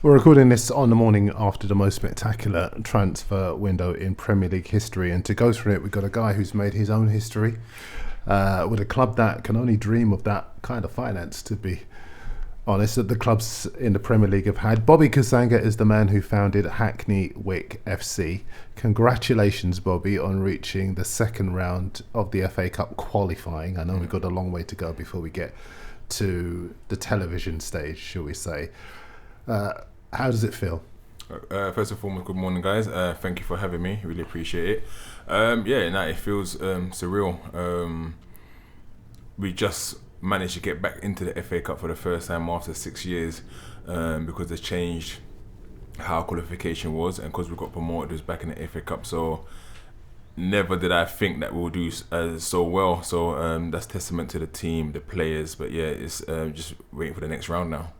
We're recording this on the morning after the most spectacular transfer window in Premier League history, and to go through it, we've got a guy who's made his own history with a club that can only dream of that kind of finance, to be honest, that the clubs in the Premier League have had. Bobby Kasanga is the man who founded Hackney Wick FC. Congratulations, Bobby, on reaching the second round of the FA Cup qualifying. I know we've got a long way to go before we get to the television stage, shall we say. How does it feel? First and foremost, good morning, guys. Thank you for having me. Really appreciate it. It feels surreal. We just managed to get back into the FA Cup for the first time after 6 years because they changed how qualification was, and because we got promoted, it was back in the FA Cup. So never did I think that we'll do so well. So that's testament to the team, the players. But yeah, it's just waiting for the next round now.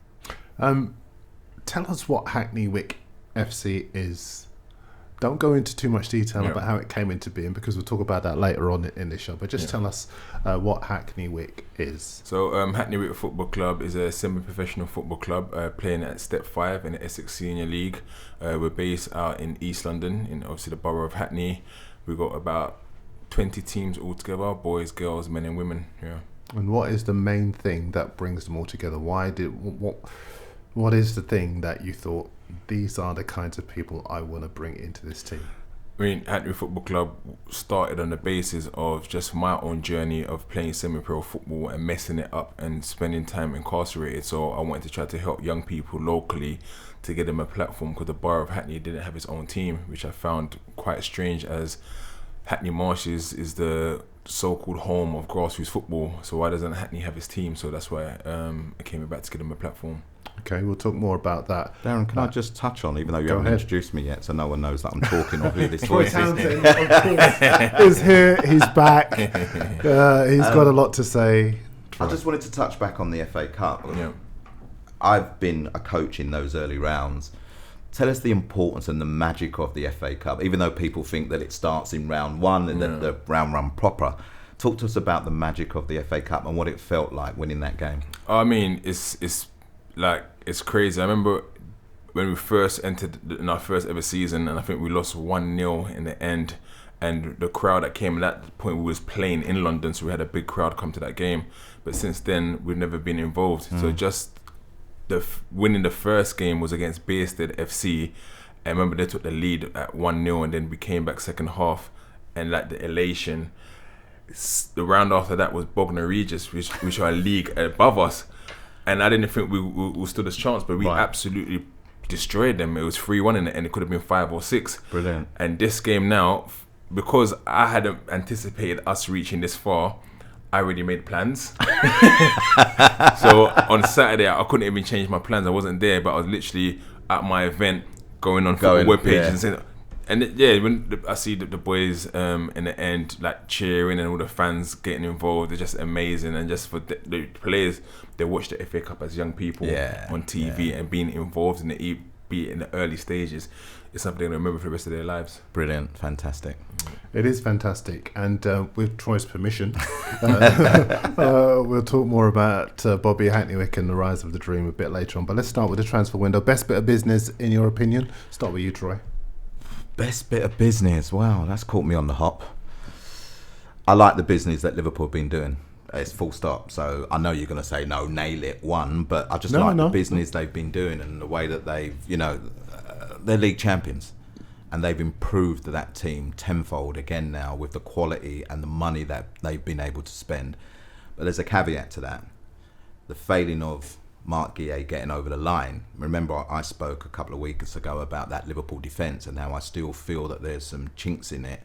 Tell us what Hackney Wick FC is. Don't go into too much detail about how it came into being, because we'll talk about that later on in this show. But just tell us what Hackney Wick is. So Hackney Wick Football Club is a semi-professional football club playing at Step 5 in the Essex Senior League. We're based out in East London, in obviously the borough of Hackney. We've got about 20 teams altogether, boys, girls, men and women. Yeah. And what is the main thing that brings them all together? What is the thing that you thought, these are the kinds of people I want to bring into this team? I mean, Hackney Football Club started on the basis of just my own journey of playing semi-pro football and messing it up and spending time incarcerated. So I wanted to try to help young people locally to get them a platform, because the borough of Hackney didn't have its own team, which I found quite strange, as Hackney Marshes is the so-called home of grassroots football. So why doesn't Hackney have his team? So that's why I came back to get them a platform. Okay, we'll talk more about that. Darren, can I just touch on, even though you haven't introduced me yet, so no one knows that I'm talking or who this Troy voice Townsend, of course, is here. He's back. He's got a lot to say. I just wanted to touch back on the FA Cup. Yeah. I've been a coach in those early rounds. Tell us the importance and the magic of the FA Cup, even though people think that it starts in round one and then the round run proper. Talk to us about the magic of the FA Cup and what it felt like winning that game. I mean, it's crazy. I remember when we first entered in our first ever season, and I think we lost 1-0 in the end, and the crowd that came at that point, we was playing in London, so we had a big crowd come to that game. But since then, we've never been involved. So just winning the first game was against Bearsted FC. I remember they took the lead at 1-0, and then we came back second half, and like the elation. The round after that was Bognor Regis, which are a league above us. And I didn't think we stood a chance, but we absolutely destroyed them. It was 3-1 in it, and it could have been 5 or 6. Brilliant. And this game now, because I hadn't anticipated us reaching this far, I already made plans. So on Saturday, I couldn't even change my plans. I wasn't there, but I was literally at my event going on football webpage and saying... And when I see the boys in the end, like cheering, and all the fans getting involved, they're just amazing. And just for the players, they watch the FA Cup as young people on TV and being involved in the early stages, it's something they remember for the rest of their lives. Brilliant, fantastic. It is fantastic, and with Troy's permission, we'll talk more about Bobby Hackney Wick and the rise of the dream a bit later on. But let's start with the transfer window. Best bit of business, in your opinion? Start with you, Troy. Best bit of business. Wow, that's caught me on the hop. I like the business that Liverpool have been doing. It's full stop. So I know you're going to say, no, nail it, one. But I just like the business they've been doing and the way that they've, they're league champions. And they've improved that team tenfold again now with the quality and the money that they've been able to spend. But there's a caveat to that. The failing of Mark Guillet getting over the line. Remember, I spoke a couple of weeks ago about that Liverpool defence and how I still feel that there's some chinks in it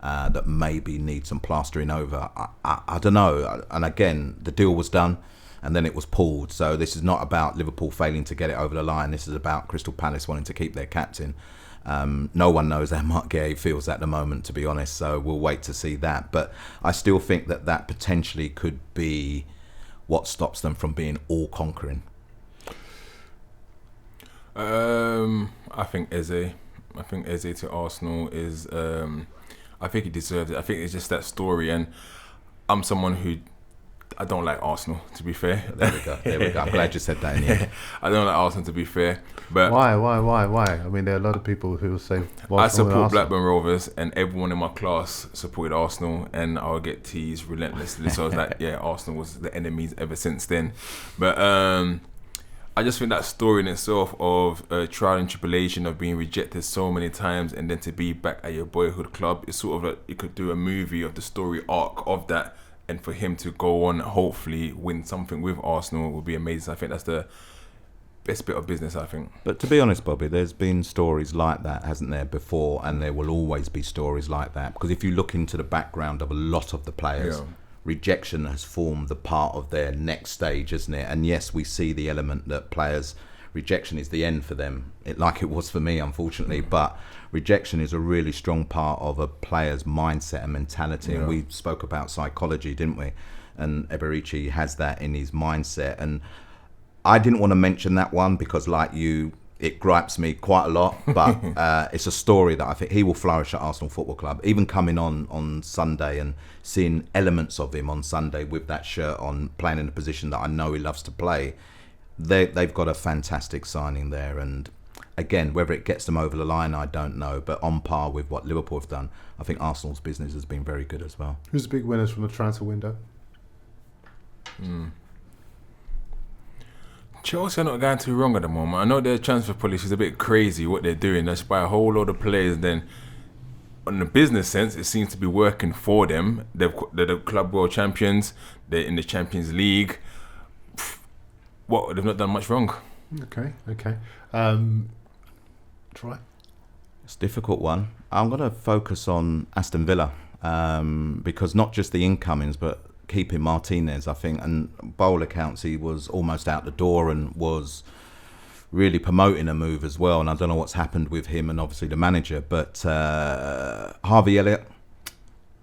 that maybe need some plastering over. I don't know. And again, the deal was done and then it was pulled. So this is not about Liverpool failing to get it over the line. This is about Crystal Palace wanting to keep their captain. No one knows how Mark Guillet feels at the moment, to be honest. So we'll wait to see that. But I still think that potentially could be what stops them from being all-conquering. I think Eze to Arsenal is... I think he deserves it. I think it's just that story. And I'm someone who I don't like Arsenal, to be fair. There we go. I'm glad you said that in the end. I don't like Arsenal, to be fair. But why? I mean, there are a lot of people who will say, I support Blackburn Rovers, and everyone in my class supported Arsenal, and I'll get teased relentlessly. So I was like, yeah, Arsenal was the enemies ever since then. But I just think that story in itself of trial and tribulation of being rejected so many times and then to be back at your boyhood club, it's sort of like you could do a movie of the story arc of that. And for him to go on, hopefully win something with Arsenal would be amazing. I think that's the best bit of business, I think. But to be honest, Bobby, there's been stories like that, hasn't there, before, and there will always be stories like that. Because if you look into the background of a lot of the players, rejection has formed the part of their next stage, isn't it? And yes, we see the element that players, rejection is the end for them, like it was for me, unfortunately. But rejection is a really strong part of a player's mindset and mentality. And we spoke about psychology, didn't we? And Eberici has that in his mindset. And I didn't want to mention that one because, like you, it gripes me quite a lot. But it's a story that I think he will flourish at Arsenal Football Club. Even coming on Sunday and seeing elements of him on Sunday with that shirt on, playing in a position that I know he loves to play. They've got a fantastic signing there, and again, whether it gets them over the line, I don't know, but on par with what Liverpool have done, I think Arsenal's business has been very good as well. Who's the big winners from the transfer window? Chelsea are not going too wrong at the moment. I know their transfer policy is a bit crazy, what they're doing. They buy a whole load of players, then on the business sense, it seems to be working for them. They're the Club World Champions, they're in the Champions League. They've not done much wrong. Okay. Troy? It's a difficult one. I'm going to focus on Aston Villa because not just the incomings, but keeping Martinez, I think. And by all accounts, he was almost out the door and was really promoting a move as well. And I don't know what's happened with him and obviously the manager. But Harvey Elliott,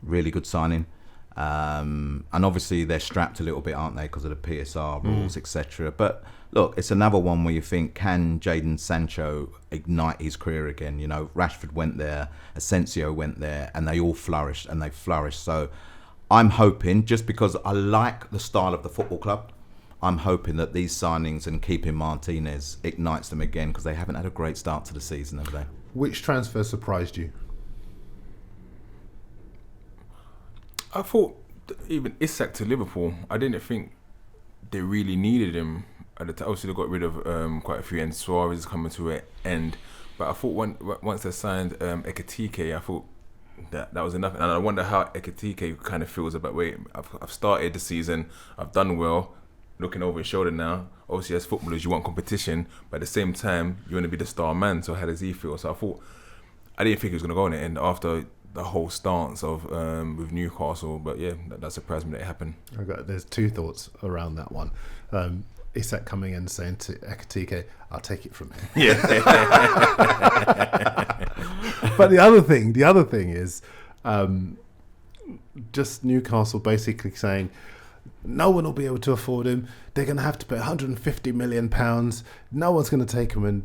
really good signing. And obviously they're strapped a little bit, aren't they, because of the PSR rules, etc. But look, it's another one where you think, can Jadon Sancho ignite his career again? You know, Rashford went there, Asensio went there, and they all flourished, and they flourished. So I'm hoping, just because I like the style of the football club, I'm hoping that these signings and keeping Martinez ignites them again, because they haven't had a great start to the season, have they? Which transfer surprised you? I thought even Isak to Liverpool, I didn't think they really needed him at the time. Obviously they got rid of quite a few, and Suarez is coming to an end. But I thought once they signed Ekitike, I thought that was enough. And I wonder how Ekitike kind of feels about, wait, I've started the season, I've done well, looking over his shoulder now. Obviously as footballers you want competition, but at the same time you want to be the star man, so how does he feel? So I didn't think he was going to go in it, and after the whole stance of with Newcastle, but yeah, that surprised me that it happened. There's two thoughts around that one. Isak coming in saying to Ekitike, I'll take it from him. Yeah. But the other thing is just Newcastle basically saying no one will be able to afford him. They're going to have to pay £150 million. No one's going to take him. And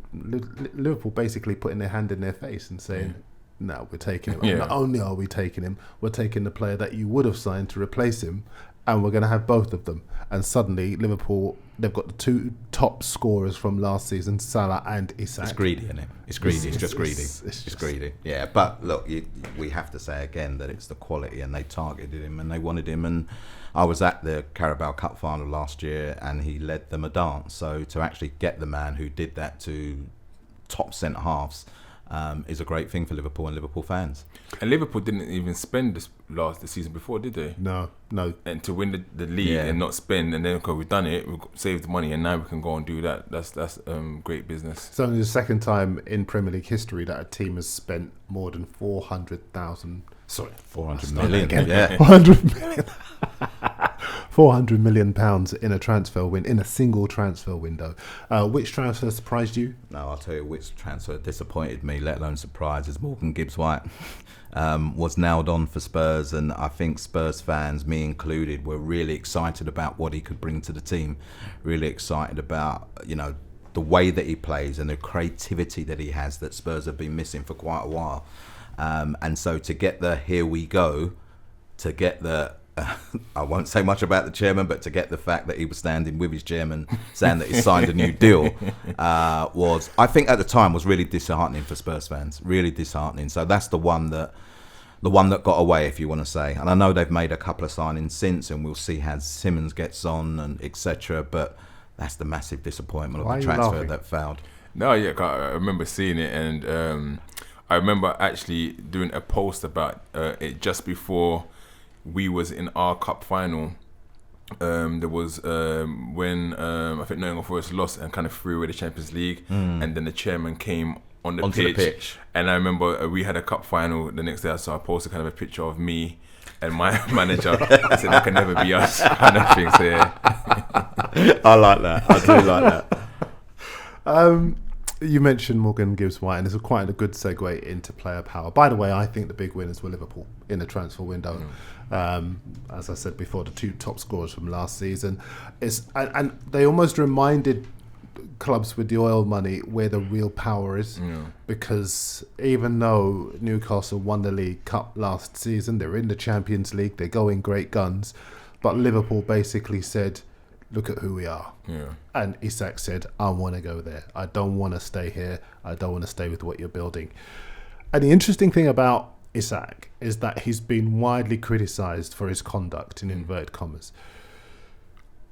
Liverpool basically putting their hand in their face and saying, no, we're taking him. Not only are we taking him, we're taking the player that you would have signed to replace him, and we're going to have both of them. And suddenly Liverpool, they've got the two top scorers from last season, Salah and Isak. It's greedy, isn't it? It's greedy. It's just greedy. It's just greedy. Yeah, but look, we have to say again that it's the quality, and they targeted him and they wanted him. And I was at the Carabao Cup final last year, and he led them a dance. So to actually get the man who did that to top centre halves is a great thing for Liverpool and Liverpool fans. And Liverpool didn't even spend the season before, did they? No. And to win the league and not spend, and then okay, we've done it, we've saved the money, and now we can go and do that. That's great business. It's only the second time in Premier League history that a team has spent more than 400 million. Again. Yeah. 400 million. £400 million in a transfer in a single transfer window. Which transfer surprised you? No, I'll tell you which transfer disappointed me, let alone surprised, is Morgan Gibbs-White. Was nailed on for Spurs, and I think Spurs fans, me included, were really excited about what he could bring to the team. Really excited about, the way that he plays and the creativity that he has that Spurs have been missing for quite a while. And so to get the here we go, to get the I won't say much about the chairman, but to get the fact that he was standing with his chairman saying that he signed a new deal was, I think at the time, was really disheartening for Spurs fans. Really disheartening. So that's the one that got away, if you want to say. And I know they've made a couple of signings since, and we'll see how Simmons gets on and etc. But that's the massive disappointment of the transfer that failed. No, yeah, I remember seeing it, and I remember actually doing a post about it just before we was in our cup final. There was when I think Nottingham Forest lost and kind of threw away the Champions League, and then the chairman came onto the pitch. And I remember we had a cup final the next day, so I posted kind of a picture of me and my manager. I said, that can never be us, kind of thing. So yeah. I like that. I do like that. You mentioned Morgan Gibbs-White, and it's quite a good segue into player power. By the way, I think the big winners were Liverpool in the transfer window. As I said before, the two top scorers from last season. And they almost reminded clubs with the oil money where the real power is. Because even though Newcastle won the League Cup last season, they're in the Champions League, they're going great guns, but Liverpool basically said, look at who we are. And Isak said, I want to go there. I don't want to stay here. I don't want to stay with what you're building. And the interesting thing about Isak is that he's been widely criticised for his conduct, in inverted commas.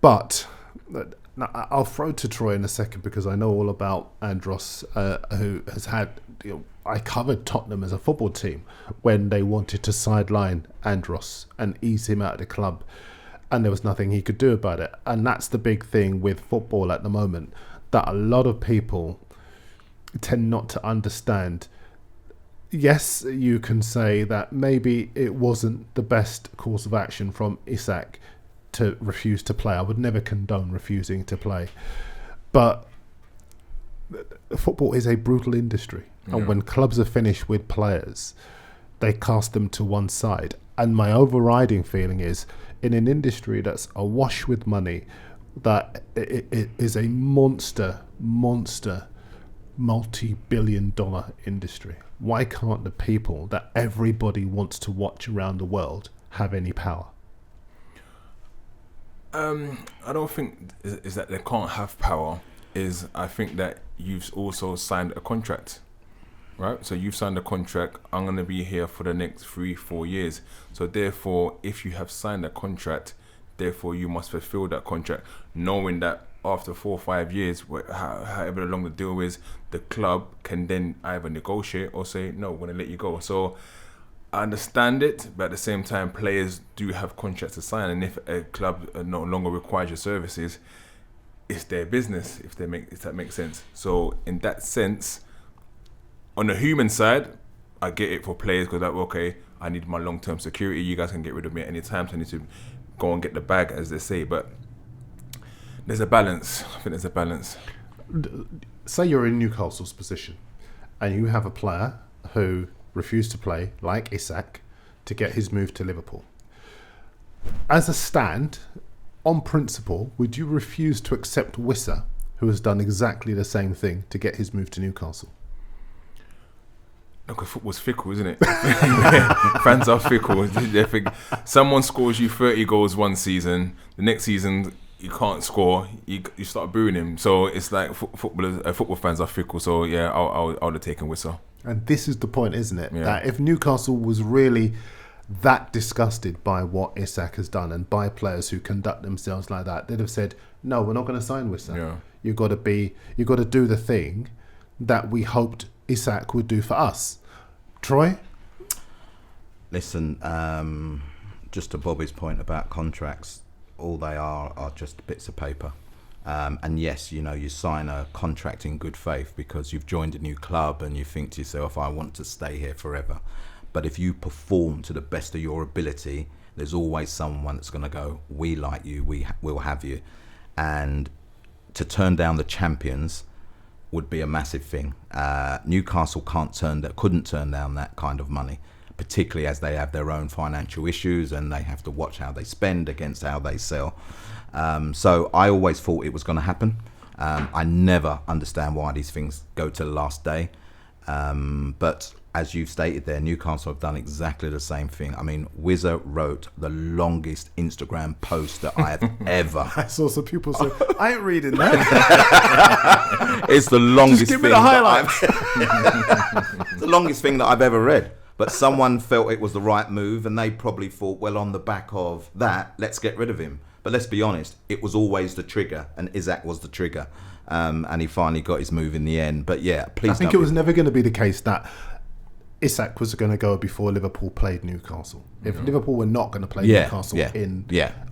But now I'll throw to Troy in a second, because I know all about Andros, who has had... I covered Tottenham as a football team when they wanted to sideline Andros and ease him out of the club. And there was nothing he could do about it. And that's the big thing with football at the moment, that a lot of people tend not to understand. Yes, you can say that maybe it wasn't the best course of action from Isak to refuse to play. I would never condone refusing to play. But football is a brutal industry. And when clubs are finished with players, they cast them to one side. And my overriding feeling is, in an industry that's awash with money, that it is a monster, multi-billion-dollar industry. Why can't the people that everybody wants to watch around the world have any power? I don't think is that they can't have power. I think that you've also signed a contract. Right, so you've signed a contract. I'm going to be here for the next 3-4 years. So therefore, if you have signed a contract, therefore you must fulfill that contract, knowing that after 4 or 5 years, however long the deal is, the club can then either negotiate or say, no, we're going to let you go. So I understand it, but at the same time, players do have contracts to sign, and if a club no longer requires your services, it's their business. If that makes sense. So in that sense, on the human side, I get it for players, because okay, I need my long-term security. You guys can get rid of me at any time, so I need to go and get the bag, as they say. But there's a balance. I think there's a balance. Say you're in Newcastle's position, and you have a player who refused to play, like Isak, to get his move to Liverpool. As a stand, on principle, would you refuse to accept Wissa, who has done exactly the same thing, to get his move to Newcastle? Look, football's fickle, isn't it? Fans are fickle. They think someone scores you 30 goals one season, the next season you can't score, you start booing him. So it's like football fans are fickle. So yeah, I would have taken Whistle. And this is the point, isn't it? Yeah. That if Newcastle was really that disgusted by what Isak has done and by players who conduct themselves like that, they'd have said, no, we're not going to sign Wissa. Yeah. You've got to do the thing that we hoped Isak would do for us. Troy? Listen, just to Bobby's point about contracts, all they are just bits of paper. And yes, you sign a contract in good faith because you've joined a new club and you think to yourself, I want to stay here forever. But if you perform to the best of your ability, there's always someone that's going to go, we like you, we'll have you. And to turn down the champions would be a massive thing. Newcastle couldn't turn down that kind of money, particularly as they have their own financial issues and they have to watch how they spend against how they sell. So I always thought it was going to happen. I never understand why these things go to the last day. But as you've stated there, Newcastle have done exactly the same thing. I mean, Wizza wrote the longest Instagram post that I have ever. I saw some people say, I ain't reading that. It's the longest Just give me thing the highlights. the longest thing that I've ever read. But someone felt it was the right move, and they probably thought, well, on the back of that, let's get rid of him. But let's be honest, it was always the trigger, and Isak was the trigger. And he finally got his move in the end. But yeah, please. I think it was never going to be the case that Isak was going to go before Liverpool played Newcastle. If Liverpool were not going to play Newcastle in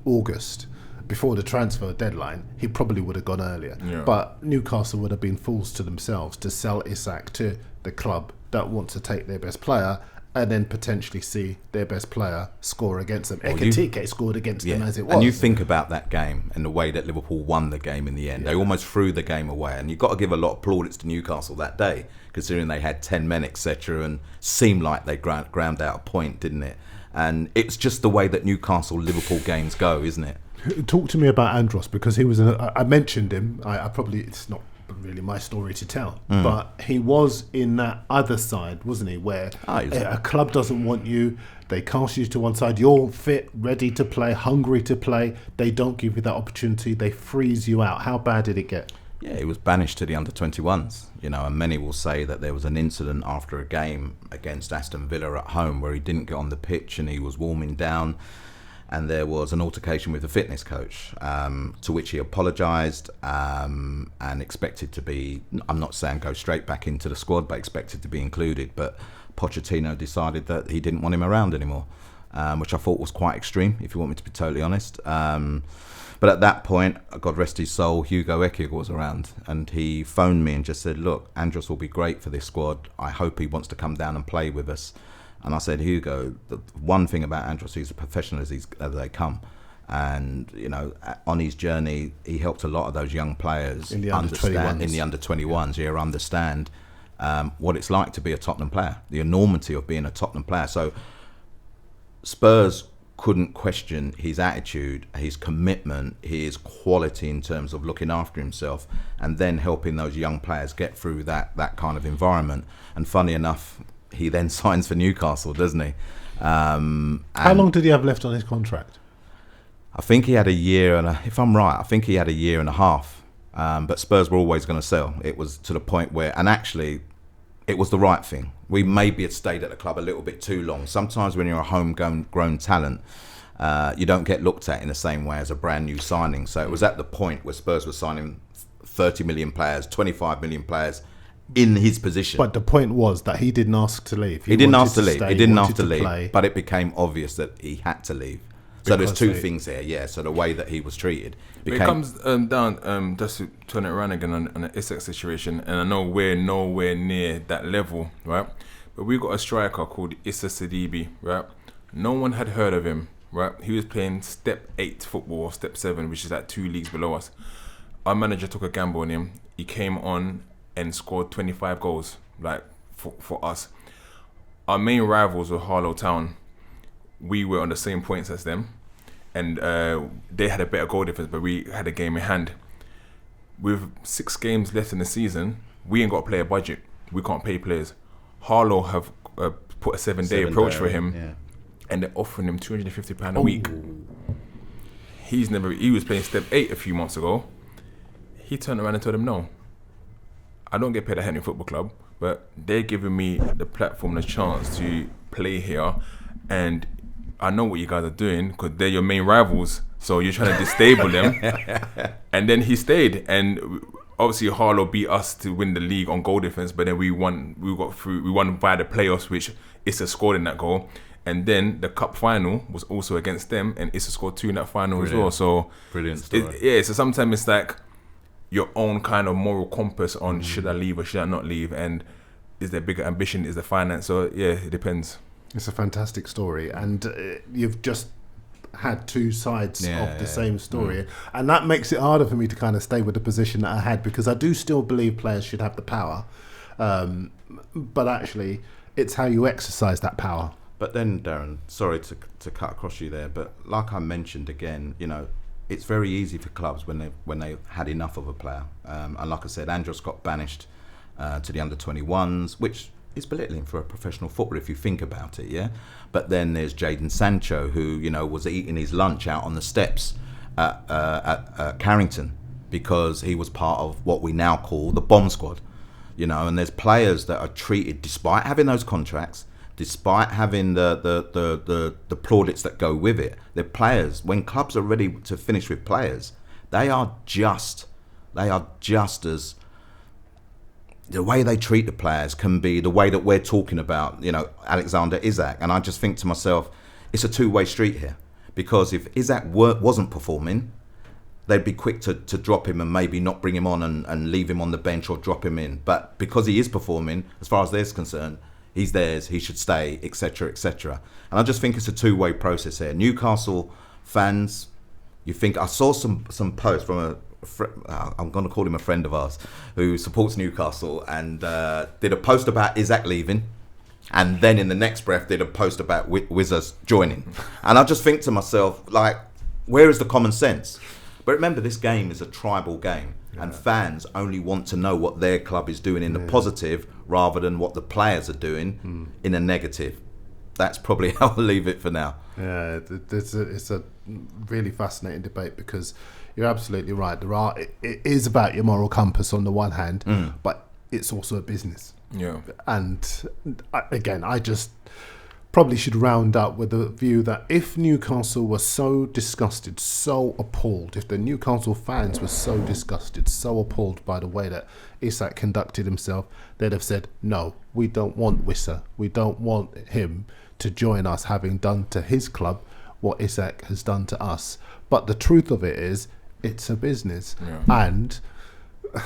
August, before the transfer deadline, he probably would have gone earlier. Yeah. But Newcastle would have been fools to themselves to sell Isak to the club that wants to take their best player and then potentially see their best player score against them. Ekitike scored against them as it was. And you think about that game and the way that Liverpool won the game in the end. Yeah. They almost threw the game away. And you've got to give a lot of plaudits to Newcastle that day, considering they had 10 men, etc., and seemed like they ground out a point, didn't it? And it's just the way that Newcastle-Liverpool games go, isn't it? Talk to me about Andros, because he was. I mentioned him. I probably, it's not really my story to tell, but he was in that other side, wasn't he? Where a club doesn't want you, they cast you to one side. You're fit, ready to play, hungry to play. They don't give you that opportunity. They freeze you out. How bad did it get? Yeah, he was banished to the under-21s, and many will say that there was an incident after a game against Aston Villa at home where he didn't get on the pitch and he was warming down, and there was an altercation with the fitness coach, to which he apologised and expected to be, I'm not saying go straight back into the squad, but expected to be included. But Pochettino decided that he didn't want him around anymore, which I thought was quite extreme, if you want me to be totally honest. But at that point, God rest his soul, Hugo Ekig was around, and he phoned me and just said, look, Andros will be great for this squad. I hope he wants to come down and play with us. And I said, Hugo, the one thing about Andros, he's a professional as they come. And, on his journey, he helped a lot of those young players in the under-21s. In the under-21s, understand what it's like to be a Tottenham player, the enormity of being a Tottenham player. So Spurs couldn't question his attitude, his commitment, his quality in terms of looking after himself and then helping those young players get through that kind of environment. And funny enough, he then signs for Newcastle, doesn't he? How long did he have left on his contract? I think he had a year if I'm right, I think he had a year and a half. But Spurs were always going to sell. It was to the point where, and actually, it was the right thing. We maybe had stayed at the club a little bit too long. Sometimes when you're a homegrown talent, you don't get looked at in the same way as a brand new signing. So it was at the point where Spurs were signing 30 million players, 25 million players in his position. But the point was that he didn't ask to leave. He didn't ask to leave. He didn't ask to leave. But it became obvious that he had to leave. So there's two things here, yeah. So the way that he was treated it comes down, just to turn it around again on the Isak situation, and I know we're nowhere near that level, right? But we got a striker called Issa Sidibe, right? No one had heard of him, right? He was playing Step 8 football, or Step 7, which is like 2 leagues below us. Our manager took a gamble on him. He came on and scored 25 goals, like for us. Our main rivals were Harlow Town. We were on the same points as them, and they had a better goal difference, but we had a game in hand. With 6 games left in the season, we ain't got a player budget. We can't pay players. Harlow have put a 7-day approach for him, and they're offering him £250 a week. He was playing Step 8 a few months ago. He turned around and told them, no, I don't get paid at Hackney Football Club, but they're giving me the platform, the chance to play here, and I know what you guys are doing because they're your main rivals, so you're trying to disable them. And then he stayed, and obviously Harlow beat us to win the league on goal difference, but then we won via the playoffs, which Issa scored in that goal. And then the cup final was also against them, and Issa scored 2 in that final as well. So brilliant story. So sometimes it's like your own kind of moral compass on should I leave or should I not leave, and is there bigger ambition, is there finance? So yeah, it depends. It's a fantastic story, and you've just had 2 sides of the same story, and that makes it harder for me to kind of stay with the position that I had, because I do still believe players should have the power, but actually it's how you exercise that power. But then, Darren, sorry to cut across you there, but like I mentioned again, it's very easy for clubs when they had enough of a player, and like I said, Andros got banished to the under-21s, which is belittling for a professional footballer if you think about it, yeah? But then there's Jadon Sancho, who, was eating his lunch out on the steps at Carrington because he was part of what we now call the bomb squad, and there's players that are treated, despite having those contracts, despite having the plaudits that go with it. They're players. When clubs are ready to finish with players, they are just as, the way they treat the players can be the way that we're talking about, Alexander Isak. And I just think to myself, it's a two-way street here. Because if Isak wasn't performing, they'd be quick to drop him and maybe not bring him on and leave him on the bench or drop him in. But because he is performing, as far as they're concerned, he's theirs, he should stay, etc., etc. And I just think it's a two-way process here. Newcastle fans, I saw some posts from I'm going to call him a friend of ours, who supports Newcastle, and did a post about Isak leaving, and then in the next breath did a post about Wickers joining. And I just think to myself, where is the common sense? But remember, this game is a tribal game, and fans only want to know what their club is doing in the positive rather than what the players are doing in a negative. That's probably how I'll leave it for now. Yeah, it's a really fascinating debate, because you're absolutely right. It is about your moral compass on the one hand, but it's also a business. Yeah. And again, I just probably should round up with the view that if Newcastle was so disgusted, so appalled, if the Newcastle fans were so disgusted, so appalled by the way that Isak conducted himself, they'd have said, no, we don't want Wissa. We don't want him to join us, having done to his club what Isak has done to us. But the truth of it is, it's a business. Yeah. And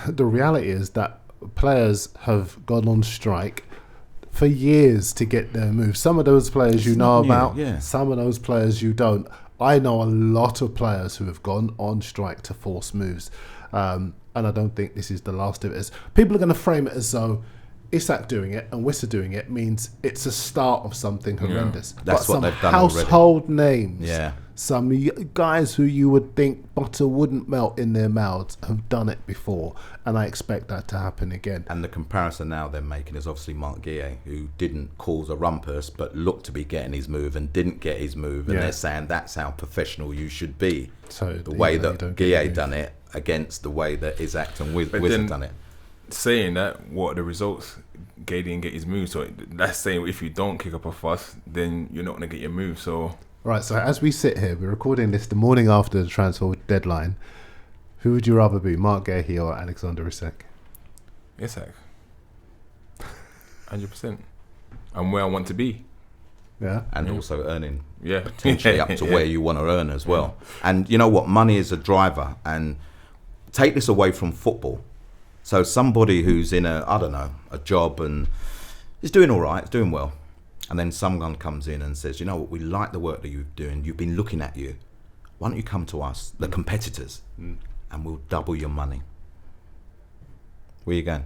the reality is that players have gone on strike for years to get their move. Some of those players you know about, some of those players you don't. I know a lot of players who have gone on strike to force moves. And I don't think this is the last of it. People are going to frame it as though Isak doing it and Wissa doing it means it's a start of something horrendous. That's but what they've done household already. Names, some guys who you would think butter wouldn't melt in their mouths have done it before, and I expect that to happen again. And the comparison now they're making is obviously Mark Guillet, who didn't cause a rumpus but looked to be getting his move and didn't get his move, and they're saying that's how professional you should be. So the way that Guillet done it against the way that Isak and Wissa done it. Saying that, what are the results? Gay didn't get his move, so that's saying if you don't kick up a fuss, then you're not going to get your move. So right, so as we sit here, we're recording this the morning after the transfer deadline. Who would you rather be, Mark Guehi or Alexander Isak? Isak, 100%. I'm where I want to be. Yeah, and also earning potentially up to where you want to earn as well. And you know what, money is a driver. And take this away from football. So somebody who's in a job and is doing all right, is doing well, and then someone comes in and says, you know what, we like the work that you're doing, you've been looking at you, why don't you come to us, the competitors, and we'll double your money. Where you going?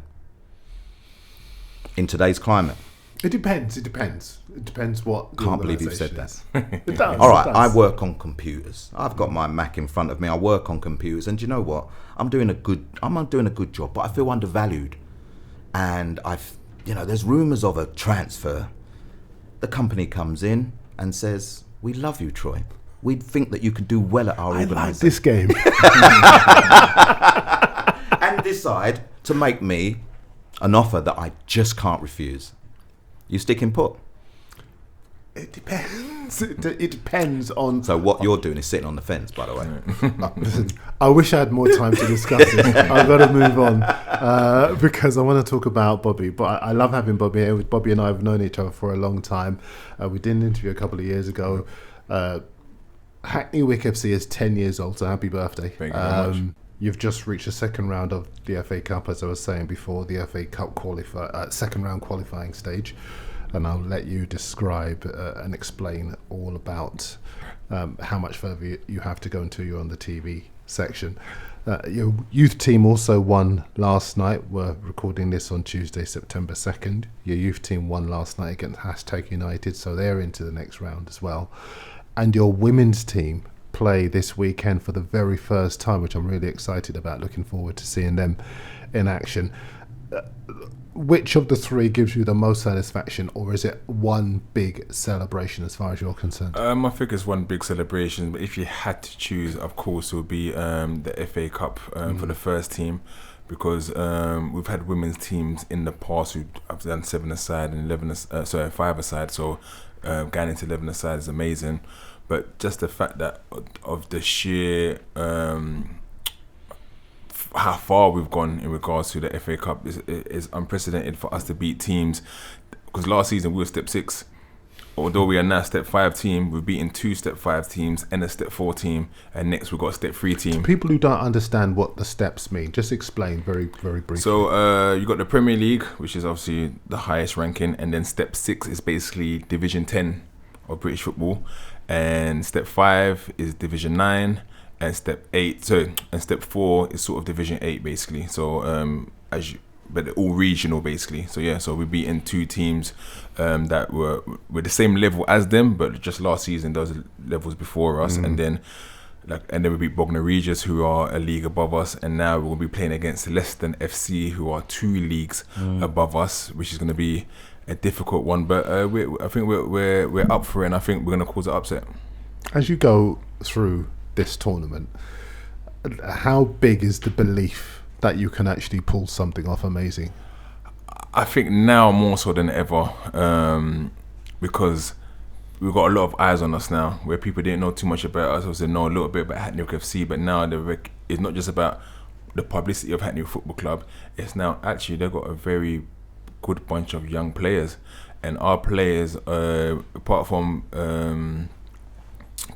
In today's climate? It depends what. Can't believe you've said that. It does. All right, I work on computers. I've got my Mac in front of me. I work on computers, and do you know what? I'm doing a good job, but I feel undervalued. And there's rumours of a transfer. The company comes in and says, "We love you, Troy. We think that you can do well at our organisation." I like this game. And decide to make me an offer that I just can't refuse. You sticking put? It depends. It depends on. So what you're doing is sitting on the fence, by the way. Listen, I wish I had more time to discuss it. I've got to move on because I want to talk about Bobby. But I love having Bobby here. Bobby and I have known each other for a long time. We did an interview a couple of years ago. Hackney Wick FC is 10 years old, so happy birthday. Thank you very much. You've just reached the second round of the FA Cup, as I was saying before, the FA Cup second round qualifying stage. And I'll let you describe and explain all about how much further you have to go until you're on the TV section. Your youth team also won last night. We're recording this on Tuesday, September 2nd. Your youth team won last night against #United, so they're into the next round as well. And your women's team play this weekend for the very first time, which I'm really excited about. Looking forward to seeing them in action. which of the three gives you the most satisfaction, or is it one big celebration as far as you're concerned? I think it's one big celebration, but if you had to choose, of course, it would be the FA Cup for the first team, because we've had women's teams in the past who have done 7-a-side and 5-a-side, so going into 11-a-side is amazing. But just the fact that of the sheer how far we've gone in regards to the FA Cup is unprecedented for us to beat teams. Because last season we were step 6, although we are now step 5 team. We've beaten 2 step 5 teams and a step 4 team, and next we've got a step 3 team. People who don't understand what the steps mean, just explain very, very briefly. So you got the Premier League, which is obviously the highest ranking, and then step 6 is basically Division 10 of British football, and step 5 is Division 9. And step 4 is sort of Division 8 basically. So but they're all regional basically. So yeah, so we beaten 2 teams that were the same level as them, but just last season those levels before us, and then we beat Bognor Regis, who are a league above us, and now we'll be playing against Leicester FC, who are 2 leagues above us, which is going to be a difficult one. But I think we're up for it, and I think we're going to cause an upset. As you go through this tournament, how big is the belief that you can actually pull something off amazing? I think now more so than ever, because we've got a lot of eyes on us now, where people didn't know too much about us, or they know a little bit about Hackney Wick FC, but now it's not just about the publicity of Hackney Football Club, it's now actually they've got a very good bunch of young players, and our players, apart from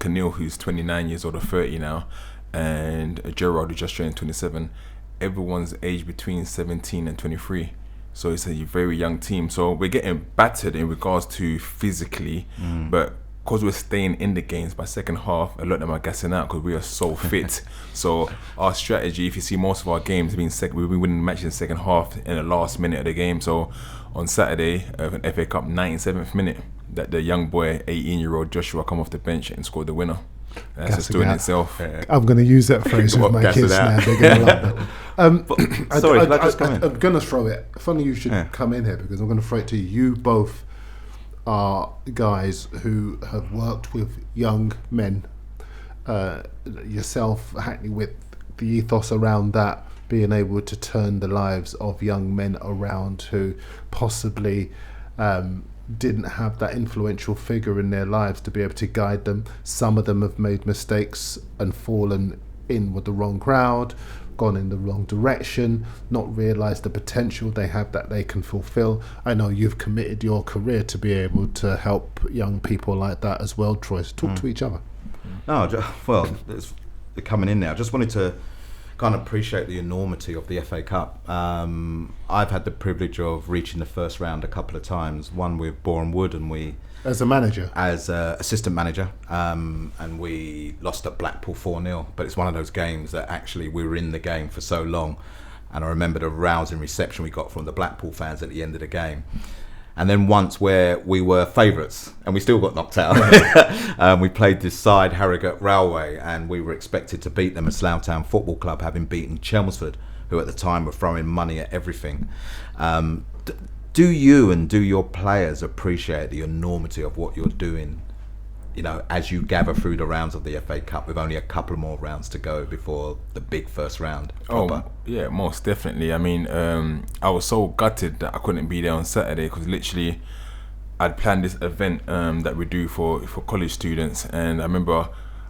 Camille, who's 29 years old or 30 now, and Gerard, who just turned 27, everyone's aged between 17 and 23. So it's a very young team. So we're getting battered in regards to physically, but because we're staying in the games, by second half, a lot of them are gassing out because we are so fit. So our strategy, if you see most of our games, we've been winning matches in the second half in the last minute of the game. So on Saturday, FA Cup, 97th minute, that the young boy, 18-year-old Joshua, come off the bench and scored the winner. That's just doing itself. I'm going to use that phrase with my kids now. They're going to love it. Sorry, can I just come in? I'm going to throw it. Funny you should come in here, because I'm going to throw it to you. You both are guys who have worked with young men. Yourself, Hackney Wick, the ethos around that, being able to turn the lives of young men around who possibly didn't have that influential figure in their lives to be able to guide them. Some of them have made mistakes and fallen in with the wrong crowd, gone in the wrong direction, not realised the potential they have that they can fulfil. I know you've committed your career to be able to help young people like that as well, Troy. So talk to each other. No, well, it's coming in now. I just wanted to kind of appreciate the enormity of the FA Cup. I've had the privilege of reaching the first round a couple of times, one with Boreham Wood, and we... As a manager? As assistant manager, and we lost at Blackpool 4-0, but it's one of those games that actually we were in the game for so long, and I remember the rousing reception we got from the Blackpool fans at the end of the game. And then once where we were favourites and we still got knocked out. We played this side, Harrogate Railway, and we were expected to beat them at Slough Town Football Club, having beaten Chelmsford, who at the time were throwing money at everything. Do you and do your players appreciate the enormity of what you're doing, you know, as you gather through the rounds of the FA Cup with only a couple more rounds to go before the big first round? Proper? Oh, yeah, most definitely. I mean, I was so gutted that I couldn't be there on Saturday, because literally I'd planned this event that we do for college students, and I remember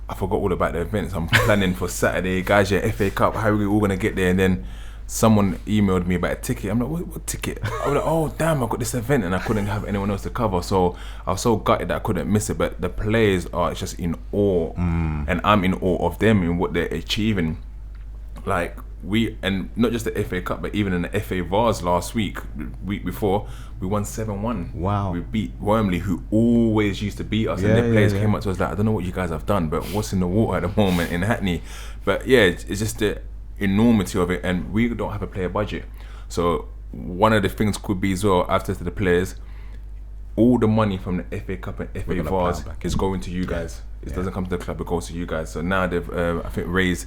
I forgot all about the events. I'm planning for Saturday, guys, yeah, FA Cup, how are we all going to get there? And then someone emailed me about a ticket. I'm like, what ticket? I was like, oh damn, I got this event, and I couldn't have anyone else to cover. So I was so gutted that I couldn't miss it. But the players are just in awe, and I'm in awe of them and what they're achieving. Like and not just the FA Cup, but even in the FA Vars last week before, we won 7-1. Wow. We beat Wormley, who always used to beat us, and their players came up to us like, I don't know what you guys have done, but what's in the water at the moment in Hackney? But yeah, it's just the enormity of it, and we don't have a player budget. So one of the things could be as well, after to the players, all the money from the FA Cup and FA Vars is going to you guys. It doesn't come to the club, it goes to you guys. So now they've I think raised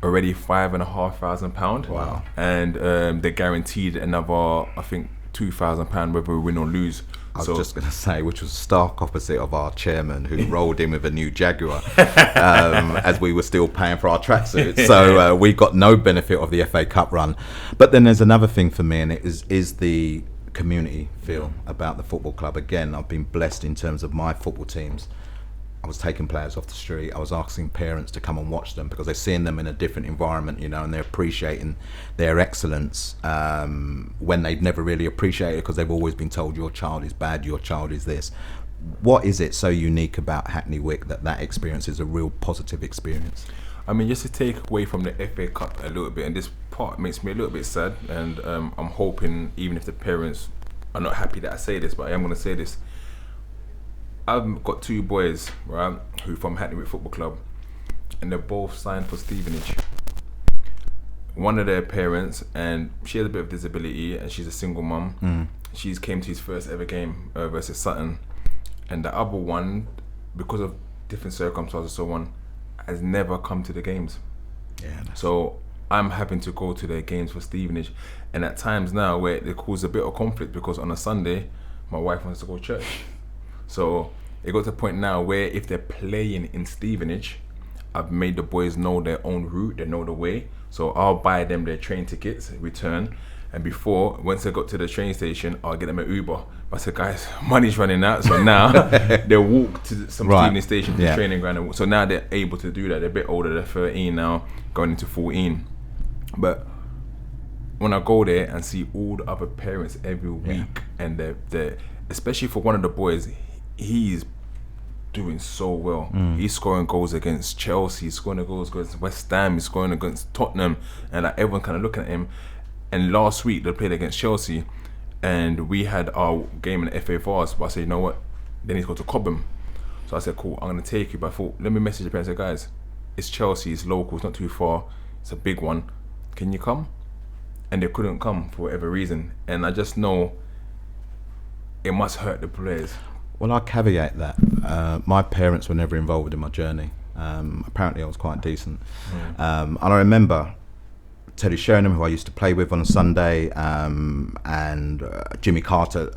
already £5,500. Wow. And they're guaranteed another, I think, £2,000 whether we win or lose. I was just going to say, which was stark opposite of our chairman who rolled in with a new Jaguar as we were still paying for our tracksuits. So we got no benefit of the FA Cup run. But then there's another thing for me, and it is the community feel about the football club. Again, I've been blessed in terms of my football teams. I was taking players off the street. I was asking parents to come and watch them because they're seeing them in a different environment, you know, and they're appreciating their excellence when they'd never really appreciated it because they've always been told your child is bad, your child is this. What is it so unique about Hackney Wick that experience is a real positive experience? I mean, just to take away from the FA Cup a little bit, and this part makes me a little bit sad, and I'm hoping, even if the parents are not happy that I say this, but I am going to say this. I've got 2 boys, right, who from Hackney Wick Football Club, and they're both signed for Stevenage. One of their parents, and she has a bit of disability, and she's a single mum. She's came to his first ever game versus Sutton, and the other one, because of different circumstances and so on, has never come to the games. Yeah. So I'm having to go to their games for Stevenage, and at times now where it causes a bit of conflict because on a Sunday, my wife wants to go to church. So it got to a point now where if they're playing in Stevenage, I've made the boys know their own route, they know the way. So I'll buy them their train tickets, return. And before, once they got to the train station, I'll get them an Uber. But I said, guys, money's running out. So now they walk to some Stevenage station to the training ground. So now they're able to do that. They're a bit older, they're 13 now, going into 14. But when I go there and see all the other parents every week, and they're especially for one of the boys, he's doing so well. He's scoring goals against Chelsea, he's scoring goals against West Ham, he's scoring against Tottenham, and like everyone kind of looking at him. And last week they played against Chelsea, and we had our game in the FA Vars. But I said, you know what? They need to go to Cobham. So I said, cool, I'm gonna take you. But I thought, let me message the parents and say, guys, it's Chelsea, it's local, it's not too far, it's a big one. Can you come? And they couldn't come for whatever reason. And I just know it must hurt the players. Well, I caveat that. My parents were never involved in my journey. Apparently I was quite decent. And I remember Teddy Sheringham, who I used to play with on a Sunday, and Jimmy Carter,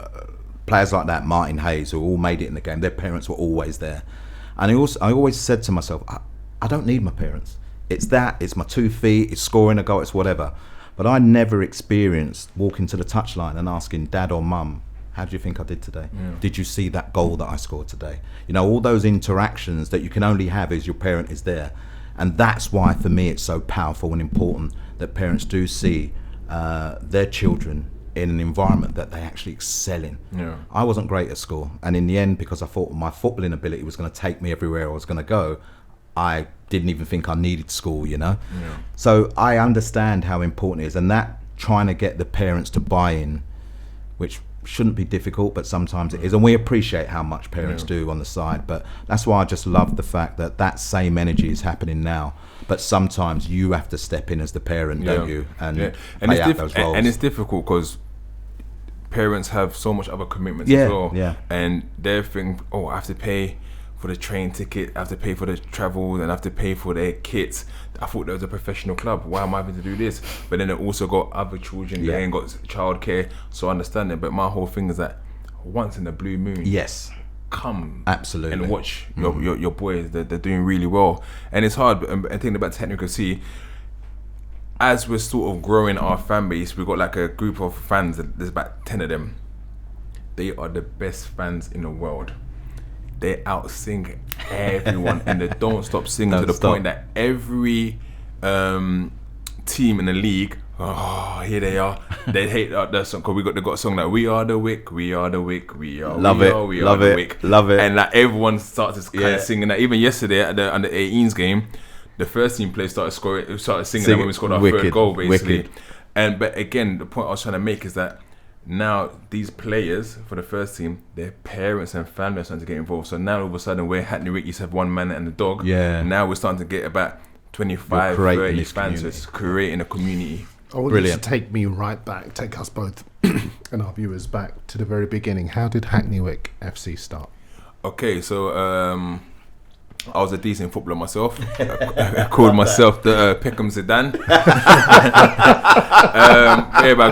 players like that, Martin Hayes, who all made it in the game. Their parents were always there. And I always said to myself, I don't need my parents. It's my 2 feet, it's scoring a goal, it's whatever. But I never experienced walking to the touchline and asking dad or mum, how do you think I did today? Did you see that goal that I scored today? You know, all those interactions that you can only have as your parent is there. And that's why, for me, it's so powerful and important that parents do see their children in an environment that they actually excel in. I wasn't great at school. And in the end, because I thought my footballing ability was going to take me everywhere I was going to go, I didn't even think I needed school, you know? So I understand how important it is. And that trying to get the parents to buy in, which shouldn't be difficult, but sometimes it is, and we appreciate how much parents do on the side. But that's why I just love the fact that same energy is happening now, but sometimes you have to step in as the parent, don't you, and play out those roles. And it's difficult because parents have so much other commitments as well, and they think, oh, I have to pay for the train ticket, I have to pay for the travel, and I have to pay for their kits. I thought there was a professional club. Why am I having to do this? But then they also got other children. They ain't got childcare, so I understand it. But my whole thing is that once in a blue moon, come absolutely and watch your boys. They're doing really well, and it's hard. And thinking about technical, see, as we're sort of growing our fan base, we've got like a group of fans. There's about 10 of them. They are the best fans in the world. They out-sing everyone, and they don't stop singing to the point that every team in the league, here they are. They hate that song because they got a song like "We are the Wick, we are the Wick, we are the Wick," and like everyone starts kind of singing that. Even yesterday at the under 18s game, the first team players started singing that when we scored our third goal, basically. But again, the point I was trying to make is that now these players for the first team, their parents and family are starting to get involved. So now all of a sudden, where Hackney Wick used to have one man and a dog, now we're starting to get about 25, 30 fans. So it's creating a community. I want you to take me right back, take us both and our viewers back to the very beginning. How did Hackney Wick FC start? Okay, so I was a decent footballer myself. I called myself the Peckham Zidane. But I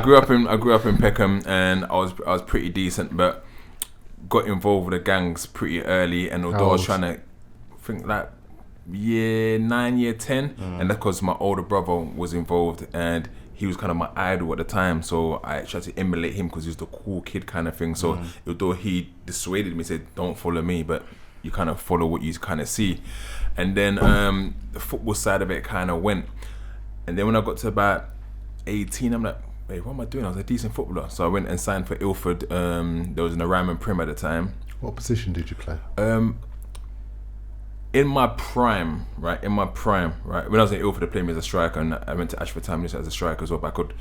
grew up in Peckham, and I was pretty decent, but got involved with the gangs pretty early. And although I was trying to think like year 9, year 10, and that's because my older brother was involved, and he was kind of my idol at the time, so I tried to emulate him because he was the cool kid kind of thing. So although he dissuaded me, said don't follow me, but you kind of follow what you kind of see. And then the football side of it kind of went. And then when I got to about 18, I'm like, wait, what am I doing? I was a decent footballer. So I went and signed for Ilford. There was an Ryman Prim at the time. What position did you play? In my prime, right? When I was in Ilford, I played me as a striker, and I went to Ashford Town as a striker as well. But I could,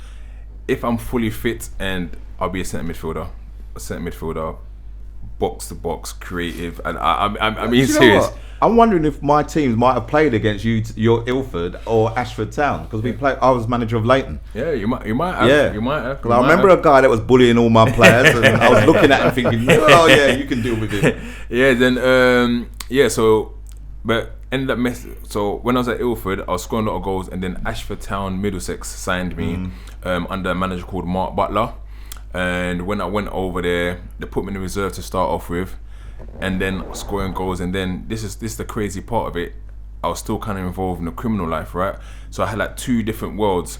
if I'm fully fit, and I'll be a centre midfielder, box to box, creative, and I mean serious. I'm wondering if my teams might have played against you, your Ilford or Ashford Town, because I was manager of Leighton. Yeah, you might have. Yeah, you might have. I remember a guy that was bullying all my players, and I was looking at him thinking, oh yeah, you can deal with it. Yeah, then but ended up so when I was at Ilford, I was scoring a lot of goals, and then Ashford Town Middlesex signed me under a manager called Mark Butler. And when I went over there, they put me in the reserve to start off with, and then scoring goals. And then this is the crazy part of it. I was still kind of involved in the criminal life, right? So I had like 2 different worlds: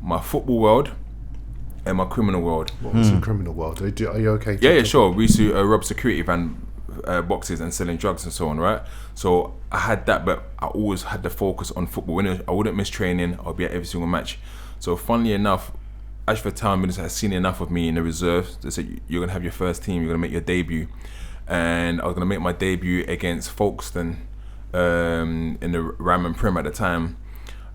my football world and my criminal world. What was the criminal world? Are you okay? Yeah, sure. We used to rob security van boxes and selling drugs and so on, right? So I had that, but I always had the focus on football. I wouldn't miss training. I'll be at every single match. So funnily enough, Ashford Town Minister has seen enough of me in the reserves. They said, you're going to have your first team, you're going to make your debut. And I was going to make my debut against Folkestone in the Ryman Prim at the time.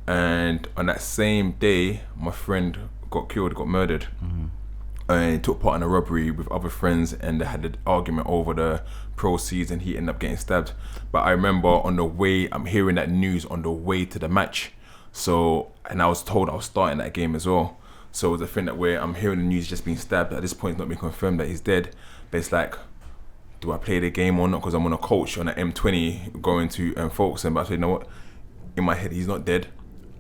And on that same day, my friend got murdered. And he took part in a robbery with other friends, and they had an argument over the proceeds, and he ended up getting stabbed. But I remember on the way, I'm hearing that news on the way to the match. So, and I was told I was starting that game as well. So it was a thing that where I'm hearing the news just being stabbed. At this point, it's not been confirmed that he's dead. But it's like, do I play the game or not? Because I'm on a coach on an M20 going to Folkestone. But I said, you know what? In my head, he's not dead.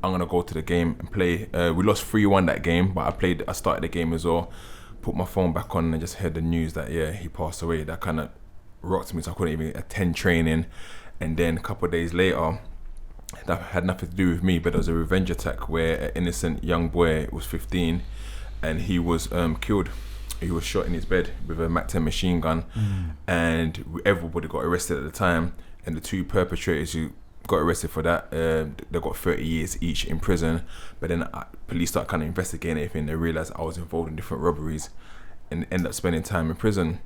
I'm going to go to the game and play. We lost 3-1 that game, but I started the game as well. Put my phone back on and just heard the news that, yeah, he passed away. That kind of rocked me, so I couldn't even attend training. And then a couple of days later, that had nothing to do with me, but there was a revenge attack where an innocent young boy was 15 and he was killed. He was shot in his bed with a Mac 10 machine gun, and everybody got arrested at the time. And the 2 perpetrators who got arrested for that, they got 30 years each in prison. But then police started kind of investigating everything. They realised I was involved in different robberies and ended up spending time in prison.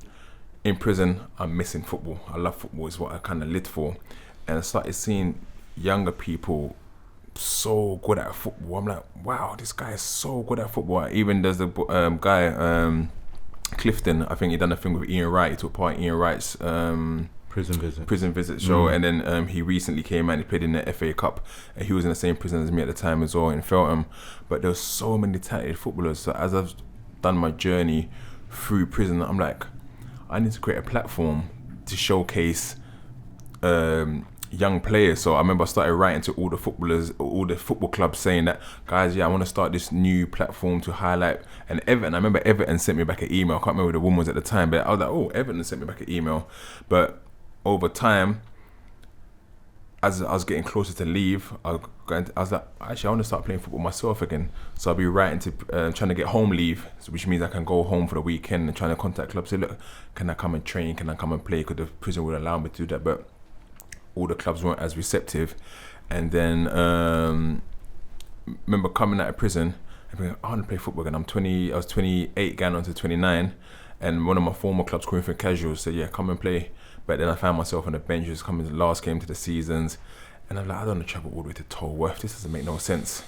In prison, I'm missing football. I love football, is what I kind of lived for. And I started seeing younger people so good at football. I'm like, wow, this guy is so good at football. Even there's the guy, Clifton, I think he done a thing with Ian Wright. He took part in Ian Wright's prison visit show, and then he recently came out and he played in the FA Cup, and he was in the same prison as me at the time as well in Feltham. But there was so many talented footballers. So as I've done my journey through prison, I'm like, I need to create a platform to showcase young players. So I remember I started writing to all the footballers, all the football clubs, saying that, guys, I want to start this new platform to highlight. And Everton, I remember Everton sent me back an email. I can't remember who the woman was at the time, but I was like, oh, Everton sent me back an email. But over time, as I was getting closer to leave, I was like, actually, I want to start playing football myself again. So I'll be writing to, trying to get home leave, which means I can go home for the weekend and trying to contact clubs, say, look, can I come and train? Can I come and play? Because the prison would allow me to do that. But all the clubs weren't as receptive. And then remember coming out of prison and being, I want to play football again. I was 28 going on to 29, and one of my former clubs, Corinthian Casuals, said, yeah, come and play. But then I found myself on the bench, just coming to the last game to the seasons, and I'm like, I don't want to travel all the way to Tolworth. This doesn't make no sense.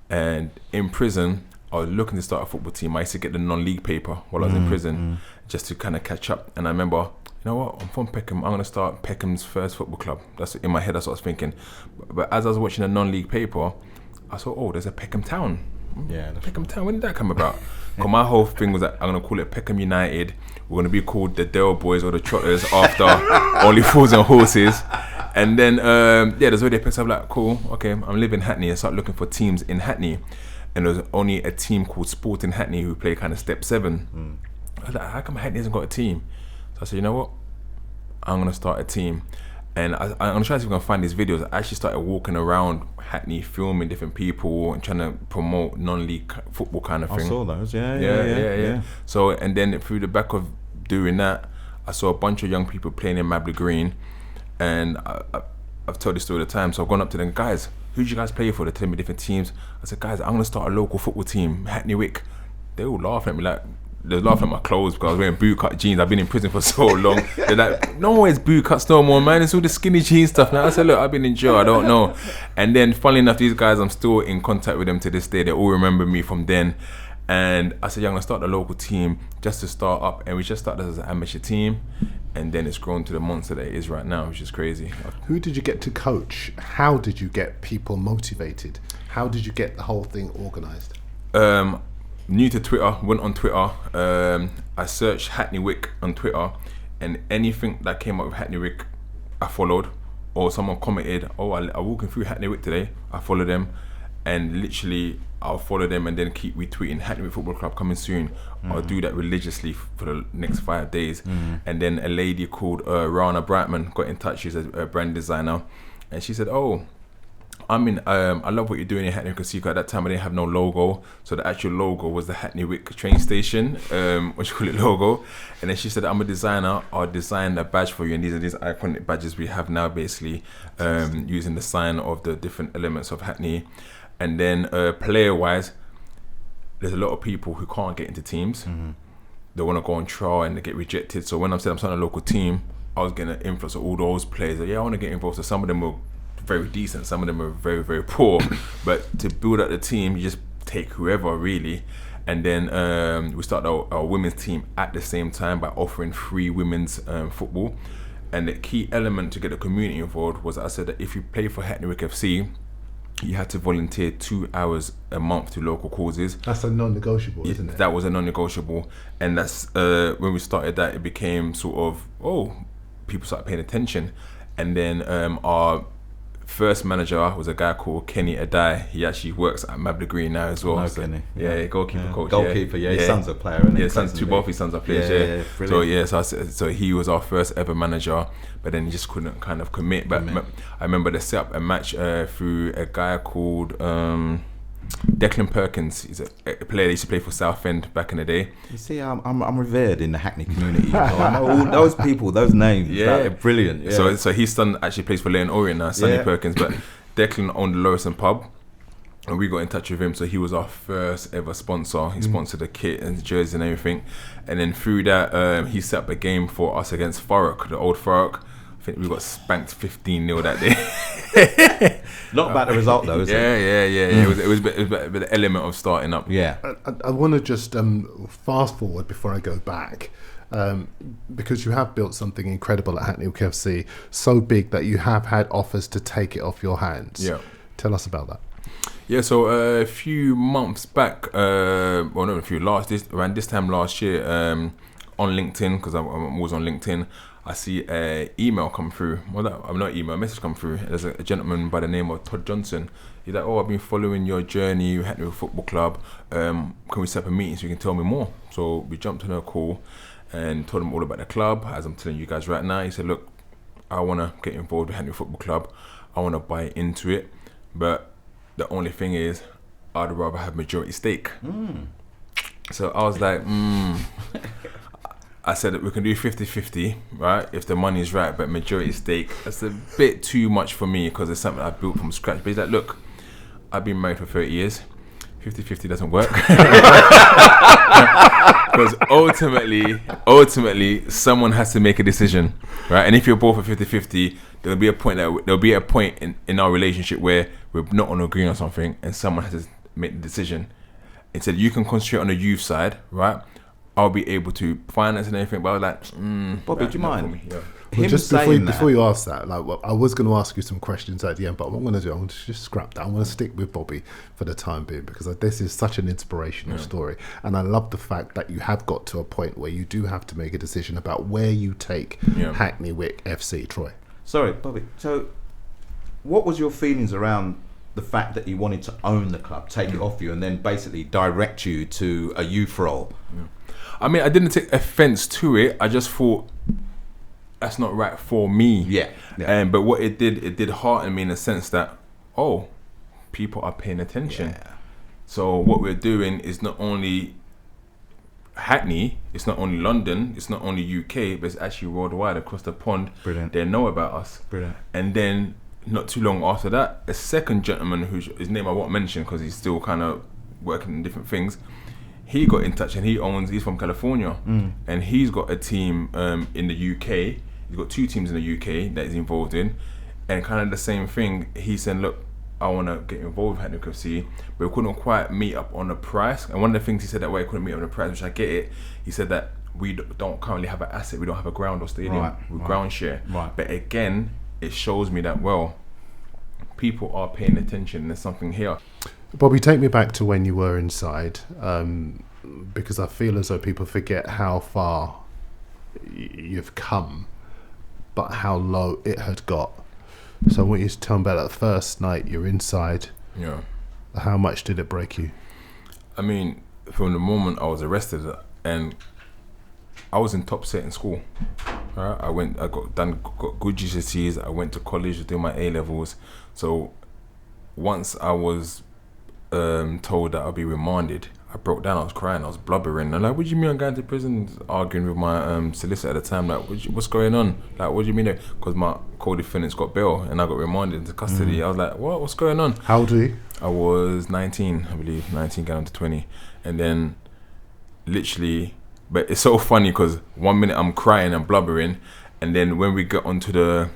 And in prison, I was looking to start a football team. I used to get the non-league paper while I was in prison, just to kind of catch up. And I remember, you know what, I'm from Peckham, I'm going to start Peckham's first football club. That's in my head, that's what I was thinking. But as I was watching the non-league paper, I saw, oh, there's a Peckham Town. Yeah, Peckham Town, when did that come about? Because my whole thing was that I'm going to call it Peckham United. We're going to be called the Dale Boys or the Trotters after Only Fools and Horses. And then, there's already a place. I'm like, cool, okay, I'm living in Hackney. I start looking for teams in Hackney. And there was only a team called Sport in Hackney who play kind of step 7. I was like, how come Hackney hasn't got a team? So I said, you know what? I'm going to start a team. And I'm going to try to see if I can find these videos. I actually started walking around Hackney, filming different people and trying to promote non-league football kind of thing. I saw those, yeah. So, and then through the back of doing that, I saw a bunch of young people playing in Mabley Green. And I've told this story all the time. So I've gone up to them, guys, who do you guys play for? They tell me different teams. I said, guys, I'm going to start a local football team, Hackney Wick. They all laughing at me like, they're laughing at my clothes because I was wearing bootcut jeans. I've been in prison for so long. They're like, no one wears bootcuts no more, man. It's all the skinny jeans stuff. Now I said, look, I've been in jail. I don't know. And then, funnily enough, these guys, I'm still in contact with them to this day. They all remember me from then. And I said, yeah, I'm going to start a local team just to start up. And we just started as an amateur team. And then it's grown to the monster that it is right now, which is crazy. Who did you get to coach? How did you get people motivated? How did you get the whole thing organised? New to Twitter, went on Twitter. I searched Hackney Wick on Twitter, and anything that came up with Hackney Wick, I followed. Or someone commented, "Oh, I'm walking through Hackney Wick today." I follow them, and literally I'll follow them and then keep retweeting Hackney Wick Football Club coming soon. I'll do that religiously for the next 5 days. And then a lady called Rana Brightman got in touch. She's a brand designer, and she said, "Oh, I love what you're doing in Hackney Wick FC." At that time I didn't have no logo, so the actual logo was the Hackney Wick train station, what you call it, logo. And then she said, I'm a designer, I'll design a badge for you, and these are these iconic badges we have now, basically using the sign of the different elements of Hackney. And then player wise, there's a lot of people who can't get into teams. They want to go on trial and they get rejected. So when I said I'm starting a local team, I was getting an influence of all those players. Like, yeah, I want to get involved. So some of them were very decent, some of them are very, very poor. But to build up the team, you just take whoever, really. And then we started our women's team at the same time by offering free women's football. And the key element to get the community involved was, I said that if you play for Hackney Wick FC, you had to volunteer 2 hours a month to local causes. That's a non-negotiable, isn't it? That was a non-negotiable. And that's when we started that, it became sort of, people started paying attention. And then our first manager was a guy called Kenny Adai. He actually works at Mabley Green now as well. No, Kenny. Yeah, goalkeeper coach. Goalkeeper, his son's a player, isn't he? Yeah, both his sons are players. So he was our first ever manager, but then he just couldn't kind of commit. But I remember they set up a match through a guy called Declan Perkins. He's a player that used to play for Southend back in the day. You see, I'm revered in the Hackney community. So I know all those people, those names. Yeah, they're brilliant. Yeah. So his son actually plays for Leighton Orient now, Sonny Perkins. But Declan owned the Lorison pub, and we got in touch with him. So he was our first ever sponsor. He sponsored the kit and the jersey and everything. And then through that, he set up a game for us against Thurrock, the old Thurrock. I think we got spanked 15-0 that day. Not about the result though, is it? Yeah. It was a bit the element of starting up. Yeah. I want to just fast forward before I go back, because you have built something incredible at Hackney Wick FC, so big that you have had offers to take it off your hands. Yeah. Tell us about that. Yeah, so a few months back, around this time last year, on LinkedIn, because I'm always on LinkedIn, I see an email come through. A message come through. There's a gentleman by the name of Todd Johnson. He's like, I've been following your journey, you Hackney Football Club. Can we set up a meeting so you can tell me more? So we jumped on a call and told him all about the club, as I'm telling you guys right now. He said, look, I want to get involved with Hackney Football Club. I want to buy into it. But the only thing is, I'd rather have majority stake. So I was like, I said that we can do 50-50, right, if the money's right, but majority stake, that's a bit too much for me because it's something I built from scratch. But he's like, look, I've been married for 30 years. 50-50 doesn't work. Because ultimately, someone has to make a decision, right? And if you're both at 50-50, there'll be a point in our relationship where we're not on agreeing on something and someone has to make the decision. It said, you can concentrate on the youth side, right? I'll be able to finance and everything, but I was like, Bobby, do you mind? Well, just before you ask that, I was going to ask you some questions at the end, but what I'm going to do, I'm going to just scrap that. I'm going to stick with Bobby for the time being because this is such an inspirational story, and I love the fact that you have got to a point where you do have to make a decision about where you take Hackney Wick FC. Troy. Sorry, Bobby. So, what was your feelings around the fact that he wanted to own the club, take it off you, and then basically direct you to a youth role? I mean, I didn't take offence to it. I just thought that's not right for me. Yeah. But what it did hearten me in the sense that, people are paying attention. Yeah. So what we're doing is not only Hackney, it's not only London, it's not only UK, but it's actually worldwide across the pond. Brilliant. They know about us. Brilliant. And then not too long after that, a second gentleman his name I won't mention because he's still kind of working in different things. He got in touch and he's from California, and he's got a team in the UK. He's got 2 teams in the UK that he's involved in, and kind of the same thing. He said, look, I want to get involved with Hackney Wick FC, but we couldn't quite meet up on the price. And one of the things he said that way, couldn't meet up on the price, which I get it. He said that we don't currently have an asset, we don't have a ground or stadium, with ground share. Right. But again, it shows me that, well, people are paying attention, there's something here. Bobby, take me back to when you were inside, because I feel as though people forget how far you've come, but how low it had got. So I want you to tell me about that first night you're inside. Yeah. How much did it break you? I mean, from the moment I was arrested, and I was in top set in school. Right? I got good GCSEs. I went to college, doing my A levels. So once I was told that I'll be remanded, I broke down. I was crying. I was blubbering. I'm like, "What do you mean I'm going to prison?" Arguing with my solicitor at the time. Like, what's going on? Like, what do you mean? Because my co-defendants got bail and I got remanded into custody. I was like, "What? What's going on?" How old were you? I was 19, I believe, 19 going on to 20, and then literally. But it's so funny because 1 minute I'm crying and blubbering, and then when we get onto the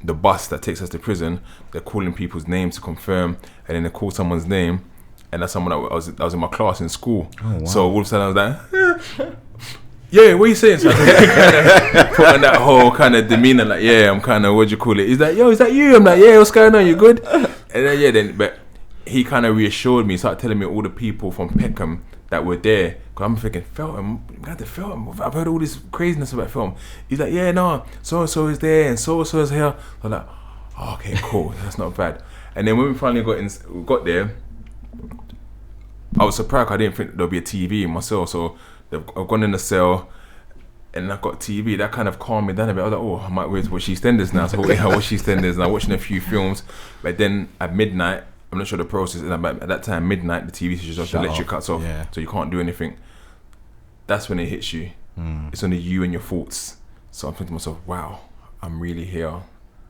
bus that takes us to prison, they're calling people's names to confirm, and then they call someone's name, and that's someone that was in my class in school. Oh, wow. So all of a sudden I was like, yeah, what are you saying? So I kind of put on that whole kind of demeanor, like, yeah, I'm kind of, what do you call it? He's like, yo, is that you? I'm like, yeah, what's going on? You good? And then, but he kind of reassured me, started telling me all the people from Peckham that were there. Cause I'm thinking, Feltham, we got to Feltham. I've heard all this craziness about Feltham. He's like, yeah, no, so-and-so is there and so-and-so is here. I'm like, oh, okay, cool, that's not bad. And then when we finally got there, I was surprised. I didn't think there'll be a TV in my cell. So I've gone in the cell and I've got TV. That kind of calmed me down a bit. I was like, oh, I might wait to watch EastEnders now. So I watch EastEnders and I'm watching a few films. But then at midnight, I'm not sure the process, and at that time, midnight, the TV switches off, the electric cuts off, so you can't do anything. That's when it hits you. It's only you and your thoughts. So I'm thinking to myself, wow, I'm really here.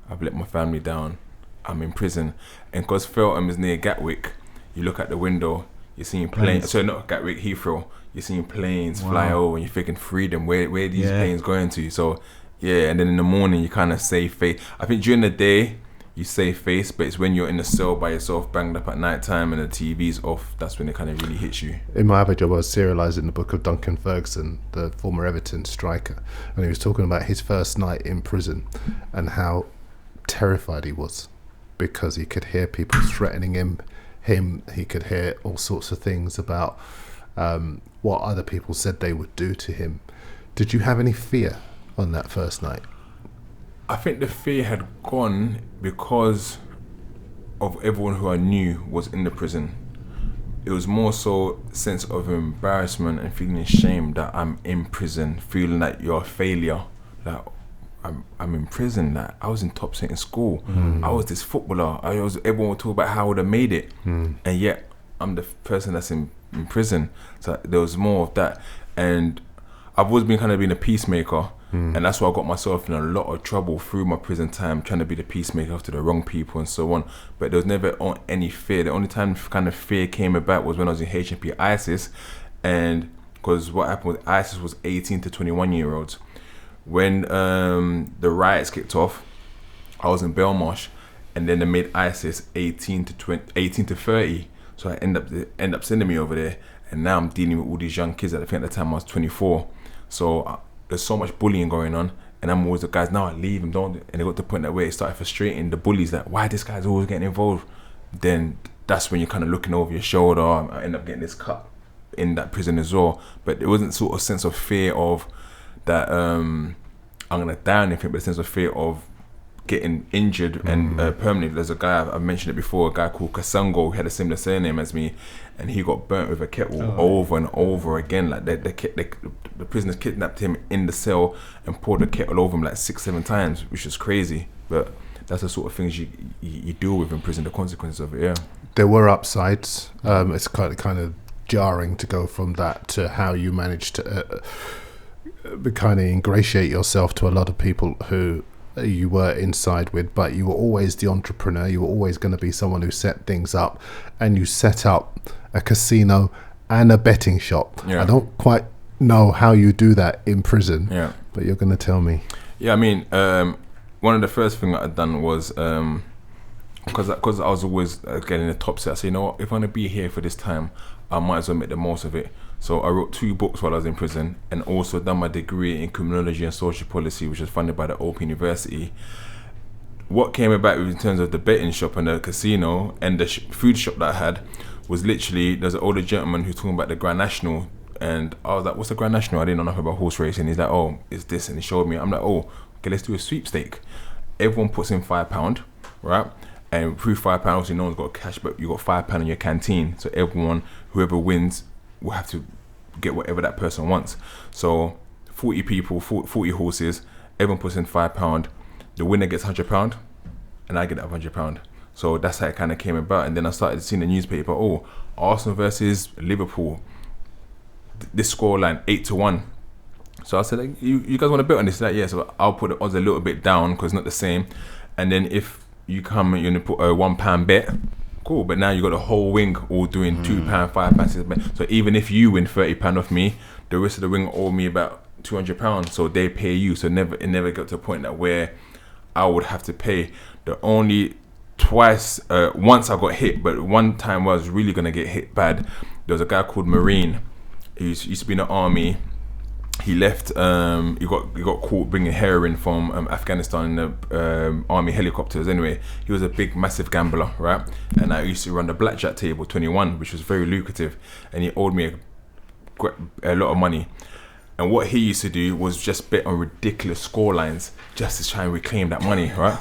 I've let my family down. I'm in prison. And because Feltham is near Gatwick, you look out the window, you're seeing planes. Sorry, not Gatwick, Heathrow. You're seeing planes fly over, and you're thinking freedom. Where are these planes going to? So, yeah, and then in the morning, you kind of save face. I think during the day, you save face, but it's when you're in the cell by yourself, banged up at night time, and the TV's off, that's when it kind of really hits you. In my other job, I was serialising the book of Duncan Ferguson, the former Everton striker, and he was talking about his first night in prison and how terrified he was because he could hear people threatening him. He could hear all sorts of things about what other people said they would do to him. Did you have any fear on that first night? I think the fear had gone because of everyone who I knew was in the prison. It was more so a sense of embarrassment and feeling ashamed that I'm in prison, feeling like you're a failure. Like I'm in prison. Like I was in top set in school. I was this footballer. Everyone would talk about how I would have made it, and yet I'm the person that's in prison. So there was more of that, and I've always been kind of being a peacemaker. And that's why I got myself in a lot of trouble through my prison time, trying to be the peacemaker to the wrong people and so on. But there was never any fear. The only time kind of fear came about was when I was in HMP ISIS, and because what happened with ISIS was 18 to 21 year olds. When the riots kicked off, I was in Belmarsh, and then they made ISIS 18 to 30. So I end up sending me over there, and now I'm dealing with all these young kids. I think at the time I was 24. So there's so much bullying going on, and I'm always the guys, now I leave him, don't. And they got to the point that where it started frustrating the bullies, that why this guy's always getting involved. Then that's when you're kind of looking over your shoulder. I end up getting this cut in that prison as well. But it wasn't sort of sense of fear of that I'm gonna die or anything, but a sense of fear of getting injured and permanently. There's a guy, I've mentioned it before, a guy called Kasanga who had a similar surname as me, and he got burnt with a kettle over and over again. Like the prisoners kidnapped him in the cell and poured the kettle over him like 6-7 times, which is crazy. But that's the sort of things you deal with in prison, the consequences of it. Yeah, there were upsides. It's kind of jarring to go from that to how you managed to kind of ingratiate yourself to a lot of people who you were inside with, but you were always the entrepreneur. You were always going to be someone who set things up, and you set up a casino and a betting shop. I don't quite know how you do that in prison, but you're going to tell me. I mean, one of the first things I'd done was because I was always getting the top set. I said, you know what, if I'm going to be here for this time, I might as well make the most of it. So I wrote 2 books while I was in prison, and also done my degree in criminology and social policy, which was funded by the Open University. What came about in terms of the betting shop and the casino and the food shop that I had was literally, there's an older gentleman who's talking about the Grand National, and I was like, what's the Grand National? I didn't know nothing about horse racing. He's like, oh, it's this, and he showed me. I'm like, oh, okay, let's do a sweepstake. Everyone puts in £5, right? And through £5, obviously no one's got cash, but you got £5 in your canteen. So everyone, whoever wins, will have to get whatever that person wants. So 40 people, 40 horses, everyone puts in £5. The winner gets £100, and I get that £100. So that's how it kind of came about. And then I started seeing the newspaper. Oh, Arsenal versus Liverpool. This scoreline 8-1. So I said, like, you guys want to bet on this? Like, yeah. So I'll put the odds a little bit down because it's not the same. And then if you come and you put a £1 bet, cool. But now you got the whole wing all doing £2, £5, £6. So even if you win £30 off me, the rest of the wing owe me about £200. So they pay you. So it never got to a point that where I would have to pay. The only once I got hit, but one time where I was really gonna get hit bad, there was a guy called Marine. He used to be in the army. He left. He got caught bringing heroin from Afghanistan in the army helicopters. Anyway, he was a big, massive gambler, right? And I used to run the blackjack table 21, which was very lucrative. And he owed me a lot of money. And what he used to do was just bet on ridiculous score lines just to try and reclaim that money, right?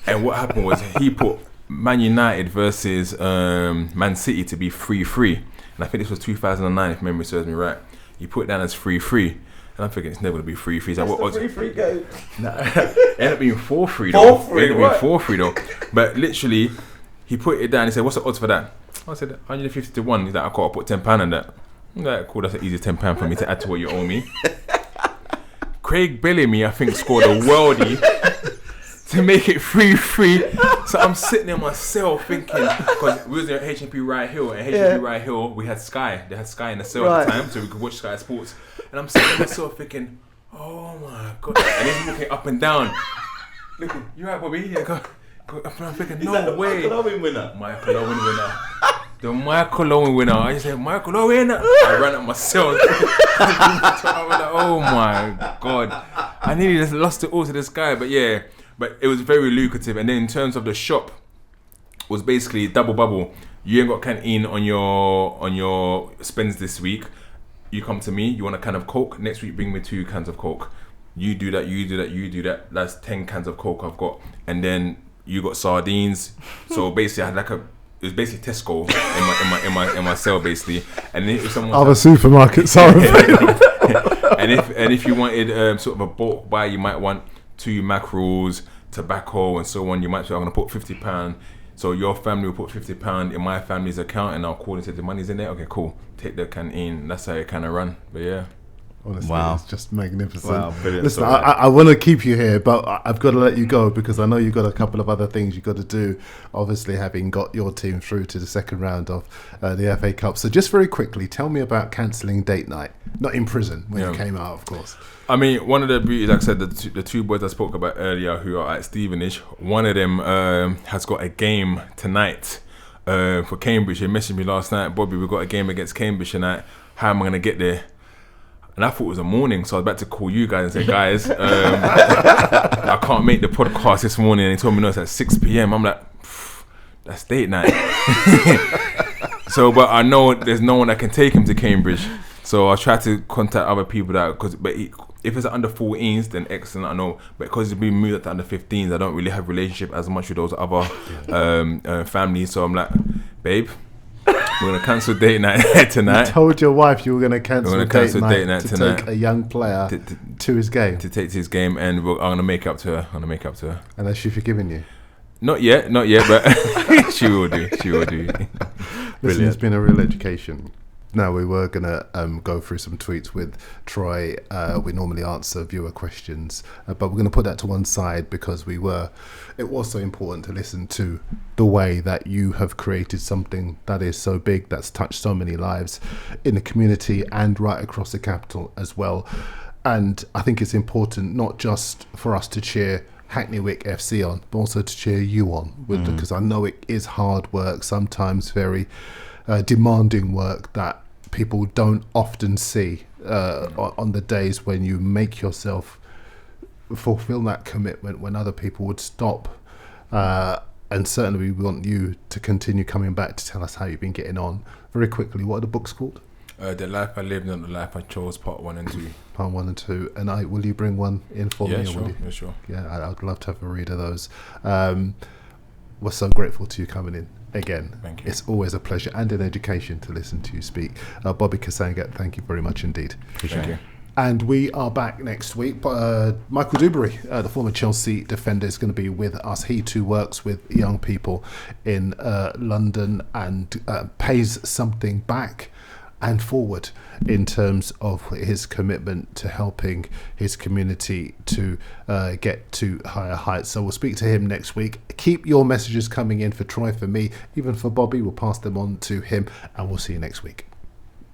And what happened was he put Man United versus Man City to be 3-3. And I think this was 2009, if memory serves me right. He put it down as 3-3, and I'm thinking it's never going to be 3-3. He's like, what odds? 3-3 go. Nah, it ended up being 4-3 though. 4-3 though. But literally, he put it down. He said, "What's the odds for that?" I said, 150 to 1. He's like, "I can't put £10 on that." I'm like, "Cool, that's an easy £10 for me to add to what you owe me." Craig Bellamy, I think, scored a worldie to make it 3-3. So I'm sitting in my cell thinking, because we was at HMP Rye Hill, and HMP Rye Hill, we had Sky. They had Sky in the cell at the time, so we could watch Sky Sports. And I'm sitting in my cell thinking, oh my God. And he's looking up and down. Look, you right, Bobby? Yeah, go. I'm thinking, no way. Michael Owen winner. Michael Owen winner. The Michael Owen winner. I said, Michael Owen. I ran up myself. I was like, oh my God. I nearly just lost it all to this guy, but yeah. But it was very lucrative. And then in terms of the shop, was basically double bubble. You ain't got canteen on your spends this week. You come to me, you want a can of Coke. Next week, bring me 2 cans of Coke. You do that, you do that, you do that. That's 10 cans of Coke I've got. And then you got sardines. So basically, I had it was basically Tesco in my cell basically. And then if someone other supermarkets are available. and if you wanted sort of a bulk buy, you might want 2 mackerels, tobacco, and so on. You might say, I'm going to put £50. So your family will put £50 in my family's account, and I'll call and say the money's in there. Okay, cool. Take the canteen. That's how it kind of run. But yeah. Honestly, wow. It's just magnificent. Wow, brilliant. Listen, I want to keep you here, but I've got to let you go because I know you've got a couple of other things you've got to do, obviously having got your team through to the second round of the FA Cup. So just very quickly, tell me about cancelling date night. Not in prison, when you came out, of course. I mean, one of the beauties, like I said, the 2 boys I spoke about earlier who are at Stevenage, one of them has got a game tonight for Cambridge. He messaged me last night, Bobby, we've got a game against Cambridge tonight. How am I going to get there? And I thought it was a morning, so I was about to call you guys and say, guys, I can't make the podcast this morning. And he told me, no, it's at 6 p.m. I'm like, that's date night. So, but I know there's no one that can take him to Cambridge. So I tried to contact other people but if it's under 14s, then excellent. I know, but because it's been moved up to under 15s, I don't really have relationship as much with those other families. So I'm like, babe, we're gonna cancel date night tonight. You told your wife you were gonna cancel date night to tonight. Take a young player to his game. To take to his game, and I'm gonna make up to her. And has she forgiven you? Not yet, but she will do. Listen, it's been a real education. Now, we were going to go through some tweets with Troy. We normally answer viewer questions, but we're going to put that to one side because it was so important to listen to the way that you have created something that is so big, that's touched so many lives in the community and right across the capital as well. And I think it's important not just for us to cheer Hackney Wick FC on, but also to cheer you on, because I know it is hard work, sometimes very demanding work that people don't often see on the days when you make yourself fulfill that commitment when other people would stop. And certainly we want you to continue coming back to tell us how you've been getting on. Very quickly, what are the books called? The Life I Lived and The Life I Chose, Part 1 and 2. Part 1 and 2. And will you bring one in for me? Sure. Yeah, I'd love to have a read of those. We're so grateful to you coming in. Again, thank you. It's always a pleasure and an education to listen to you speak. Bobby Kasanga, thank you very much indeed. Thank you. And we are back next week. Michael Dewberry, the former Chelsea defender, is going to be with us. He too works with young people in London and pays something back and forward in terms of his commitment to helping his community to get to higher heights. So we'll speak to him next week. Keep your messages coming in for Troy, for me, even for Bobby. We'll pass them on to him, and we'll see you next week.